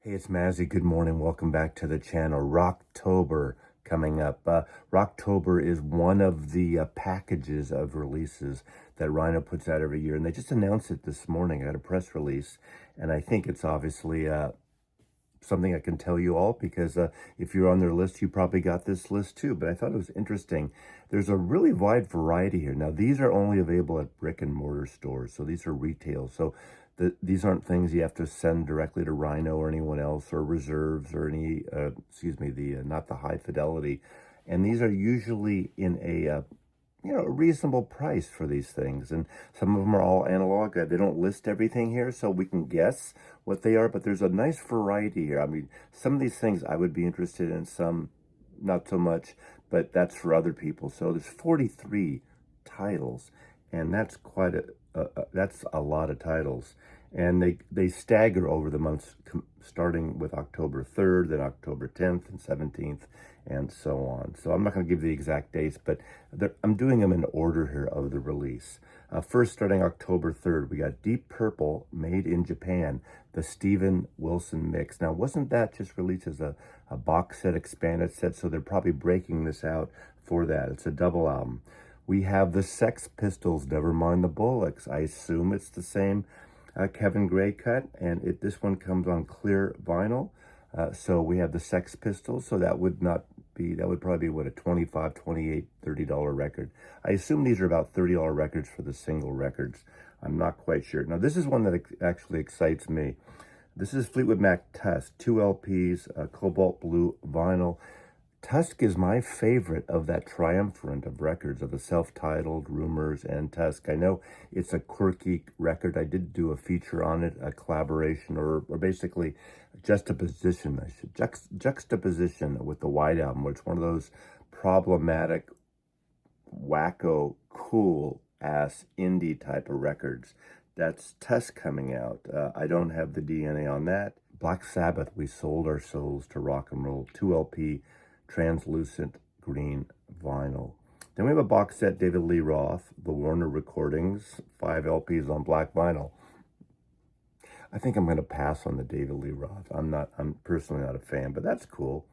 Hey, it's Mazzy. Good morning. Welcome back to the channel. Rocktober coming up. Rocktober is one of the packages of releases that Rhino puts out every year, and they just announced it this morning. I got a press release, and I think it's obviously something I can tell you all because if you're on their list, you probably got this list too. But I thought it was interesting. There's a really wide variety here. Now, these are only available at brick and mortar stores, so these are retail. So these aren't things you have to send directly to Rhino or anyone else, or reserves or any, not the high fidelity. And these are usually in a reasonable price for these things. And some of them are all analog. They don't list everything here, so we can guess what they are, but there's a nice variety here. I mean, some of these things I would be interested in, some not so much, but that's for other people. So there's 43 titles, and that's that's a lot of titles. And they stagger over the months, starting with October 3rd, then October 10th and 17th, and so on. So I'm not going to give the exact dates, but I'm doing them in order here of the release. First, starting October 3rd, we got Deep Purple, made in Japan, the Steven Wilson mix. Now, wasn't that just released as a box set, expanded set? So they're probably breaking this out for that. It's a double album. We have the Sex Pistols, Nevermind the Bollocks. I assume it's the same Kevin Gray cut, and this one comes on clear vinyl. So we have the Sex Pistols, so that would probably be what, a $25, $28, $30 record. I assume these are about $30 records for the single records. I'm not quite sure. Now, this is one that actually excites me. This is Fleetwood Mac Tusk, 2 LPs, cobalt blue vinyl. Tusk is my favorite of that triumvirate of records, of the self-titled, Rumors, and Tusk. I know it's a quirky record. I did do a feature on it, a collaboration, or basically juxtaposition with the White Album, where it's one of those problematic, wacko, cool-ass indie type of records. That's Tusk coming out. I don't have the DNA on that. Black Sabbath, We Sold Our Souls to Rock and Roll, 2 LP, translucent green vinyl. Then we have a box set, David Lee Roth, the Warner Recordings, 5 LPs on black vinyl. I think I'm going to pass on the David Lee Roth. I'm personally not a fan, but that's cool.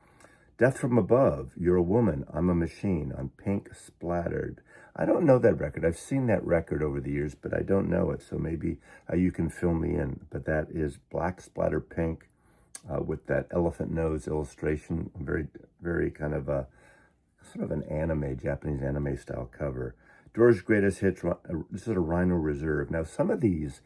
Death from Above, You're a Woman, I'm a Machine, on pink splattered. I don't know that record. I've seen that record over the years, but I don't know it, so maybe you can fill me in. But that is black splatter pink, with that elephant nose illustration, very, very kind of a sort of an anime, Japanese anime style cover. Doors' Greatest Hits. This is a Rhino Reserve. Now, some of these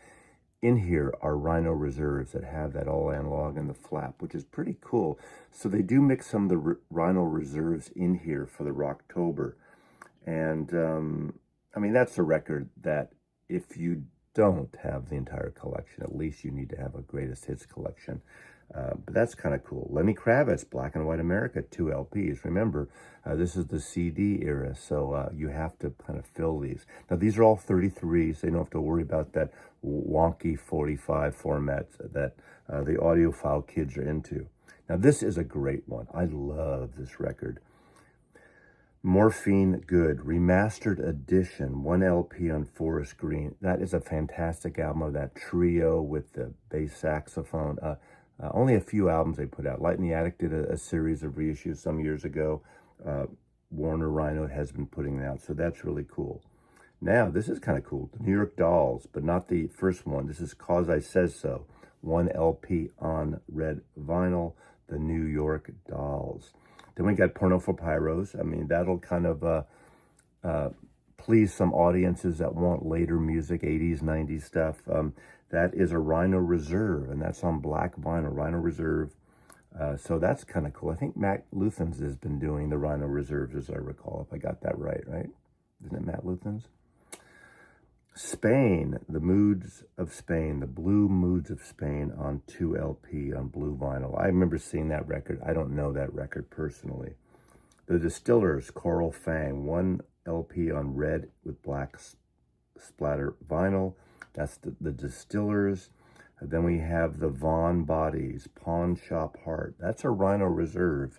in here are Rhino Reserves that have that all analog and the flap, which is pretty cool. So they do mix some of the Rhino Reserves in here for the Rocktober. And I mean, that's a record that if you don't have the entire collection, at least you need to have a Greatest Hits collection. But that's kind of cool. Lenny Kravitz, Black and White America, 2 LPs. Remember, this is the CD era, so you have to kind of fill these. Now, these are all 33s, so you don't have to worry about that wonky 45 format that the audiophile kids are into. Now, this is a great one. I love this record. Morphine Good, Remastered Edition, 1 LP on forest green. That is a fantastic album of that trio with the bass saxophone. Only a few albums they put out. Light in the Attic did a series of reissues some years ago. Warner Rhino has been putting it out, so that's really cool. Now, this is kind of cool. The New York Dolls, but not the first one. This is Cause I Says So, 1 LP on red vinyl, the New York Dolls. Then we got Porno for Pyros. I mean, that'll kind of please some audiences that want later music, 80s, 90s stuff. That is a Rhino Reserve, and that's on black vinyl, Rhino Reserve. So that's kind of cool. I think Matt Luthans has been doing the Rhino Reserves, as I recall, if I got that right? Isn't it Matt Luthans? Spain, The Moods of Spain, the Blue Moods of Spain on 2 LP on blue vinyl. I remember seeing that record. I don't know that record personally. The Distillers, Coral Fang, 1 LP on red with black splatter vinyl. That's the Distillers. And then we have the Vaughn Bodies, Pawn Shop Heart. That's a Rhino Reserve.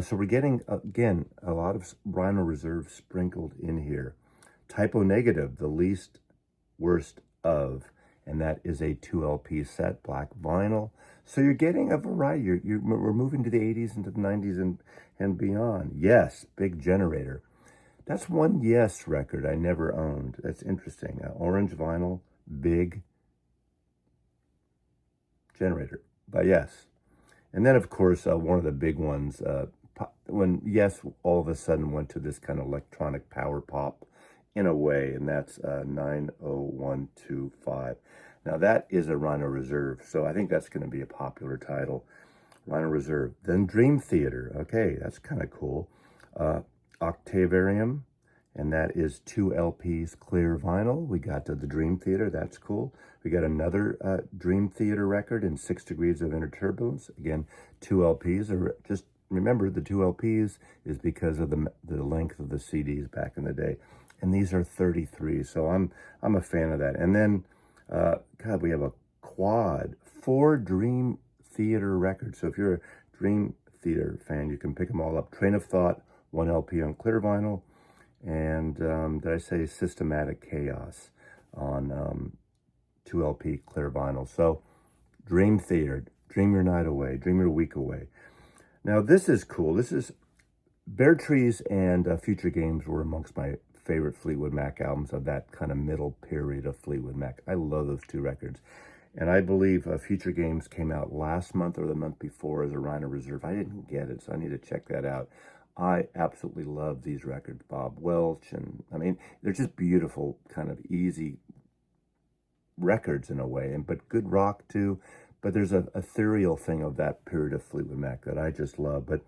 So we're getting, again, a lot of Rhino Reserve sprinkled in here. Typo Negative, The Least Worst Of, and that is a 2 LP set, black vinyl. So you're getting a variety. We're moving to the 80s into the 90s and beyond. Yes, Big Generator. That's one Yes record I never owned. That's interesting. Orange vinyl, Big Generator by Yes. And then, of course, one of the big ones, when Yes all of a sudden went to this kind of electronic power pop in a way, and that's 90125. Now, that is a Rhino Reserve, so I think that's going to be a popular title. Rhino Reserve. Then Dream Theater. Okay, that's kind of cool. Octavarium, and that is 2 LPs clear vinyl. We got to the Dream Theater. That's cool. We got another Dream Theater record in 6 Degrees of Inner Turbulence. Again, 2 LPs. Or just remember, the 2 LPs is because of the length of the CDs back in the day. And these are 33, so I'm a fan of that. And then, God, we have a quad, 4 Dream Theater records. So if you're a Dream Theater fan, you can pick them all up. Train of Thought, 1 LP on clear vinyl. And did I say Systematic Chaos on 2 LP clear vinyl? So Dream Theater, dream your night away, dream your week away. Now this is cool. This is Bare Trees and Future Games were amongst my favorite Fleetwood Mac albums of that kind of middle period of Fleetwood Mac. I love those 2 records. And I believe Future Games came out last month or the month before as a Rhino Reserve. I didn't get it, so I need to check that out. I absolutely love these records, Bob Welch, and I mean, they're just beautiful, kind of easy records in a way, but good rock too. But there's a ethereal thing of that period of Fleetwood Mac that I just love. But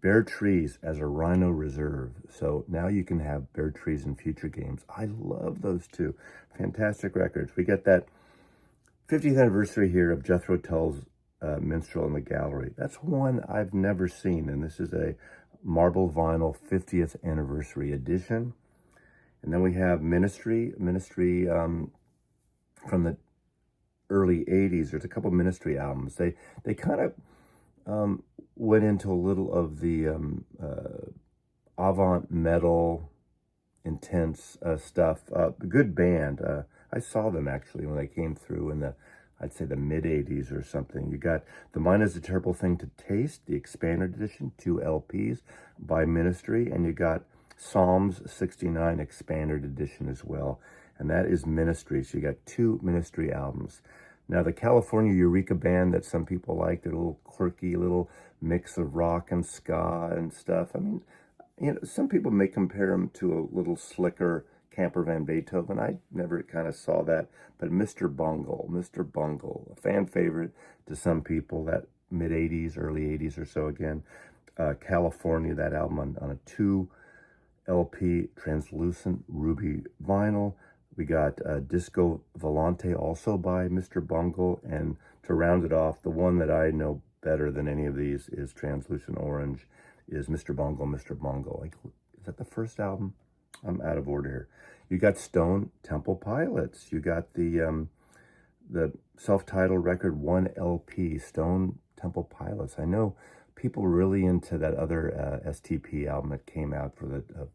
Bare Trees as a Rhino Reserve. So now you can have Bare Trees and Future Games. I love those 2. Fantastic records. We get that 50th anniversary here of Jethro Tull's Minstrel in the Gallery. That's one I've never seen, and this is a marble vinyl 50th anniversary edition. And then we have Ministry from the early 80s. There's a couple Ministry albums. They kind of went into a little of the avant metal, intense stuff. Good band. I saw them actually when they came through in the, I'd say the mid 80s or something. You got The Mind is a Terrible Thing to Taste, the expanded edition, 2 LPs by Ministry, and you got Psalms 69 expanded edition as well. And that is Ministry. So you got 2 Ministry albums. Now, the California Eureka Band that some people like, their little quirky little mix of rock and ska and stuff. I mean, you know, some people may compare them to a little slicker Camper Van Beethoven. I never kind of saw that. But Mr. Bungle, a fan favorite to some people, that mid-80s, early 80s or so again. California, that album on a 2 LP translucent ruby vinyl. We got Disco Volante, also by Mr. Bungle. And to round it off, the one that I know better than any of these is Translucent Orange, is Mr. Bungle, Mr. Bungle. Like, is that the first album? I'm out of order here. You got Stone Temple Pilots. You got the self-titled record 1 LP, Stone Temple Pilots. I know people were really into that other STP album that came out for the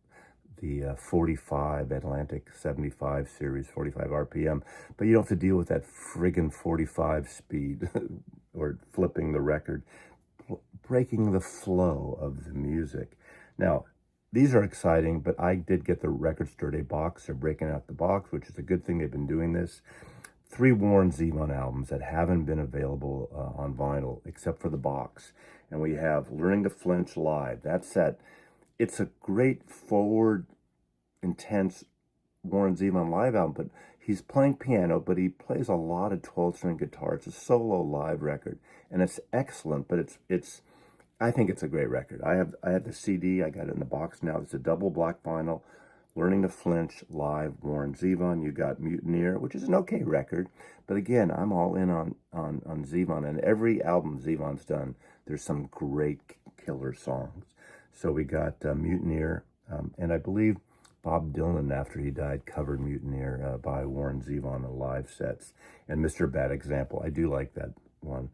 45 Atlantic 75 series, 45 RPM, but you don't have to deal with that friggin' 45 speed or flipping the record, breaking the flow of the music. Now, these are exciting, but I did get the Record Store Day box. They're breaking out the box, which is a good thing. They've been doing this. 3 Warren Zevon albums that haven't been available on vinyl, except for the box. And we have Learning to Flinch Live. That's that. It's a great, forward, intense Warren Zevon live album, but he's playing piano, but he plays a lot of 12-string guitar. It's a solo live record, and it's excellent, but it's I think it's a great record. I had the CD, I got it in the box now. It's a double black vinyl, Learning to Flinch Live, Warren Zevon. You got Mutineer, which is an okay record, but again, I'm all in on Zevon, and every album Zevon's done, there's some great killer songs. So we got Mutineer, and I believe Bob Dylan, after he died, covered Mutineer by Warren Zevon in live sets. And Mr. Bad Example, I do like that one.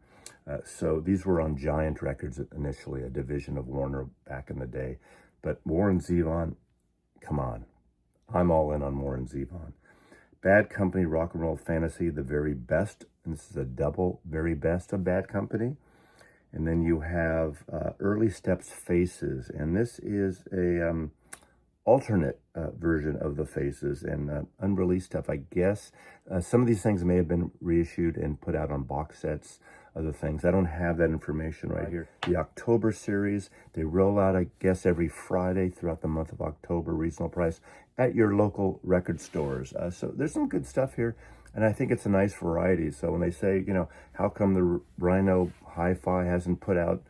So these were on Giant Records initially, a division of Warner back in the day. But Warren Zevon, come on. I'm all in on Warren Zevon. Bad Company, Rock and Roll Fantasy, the very best and this is a double Very Best of Bad Company. And then you have Early Steps Faces, and this is a alternate version of the Faces and unreleased stuff, I guess. Some of these things may have been reissued and put out on box sets, other things. I don't have that information right here. The October series, they roll out, I guess, every Friday throughout the month of October, reasonable price, at your local record stores. So there's some good stuff here, and I think it's a nice variety. So when they say, you know, how come the Rhino Hi-Fi hasn't put out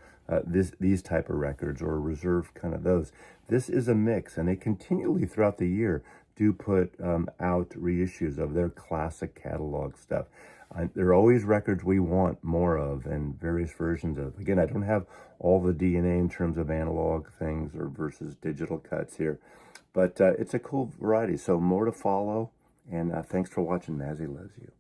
these type of records or reserve kind of those, this is a mix, and they continually throughout the year do put out reissues of their classic catalog stuff. There are always records we want more of and various versions of. Again, I don't have all the DNA in terms of analog things or versus digital cuts here, but it's a cool variety. So more to follow, and thanks for watching. Mazzy loves you.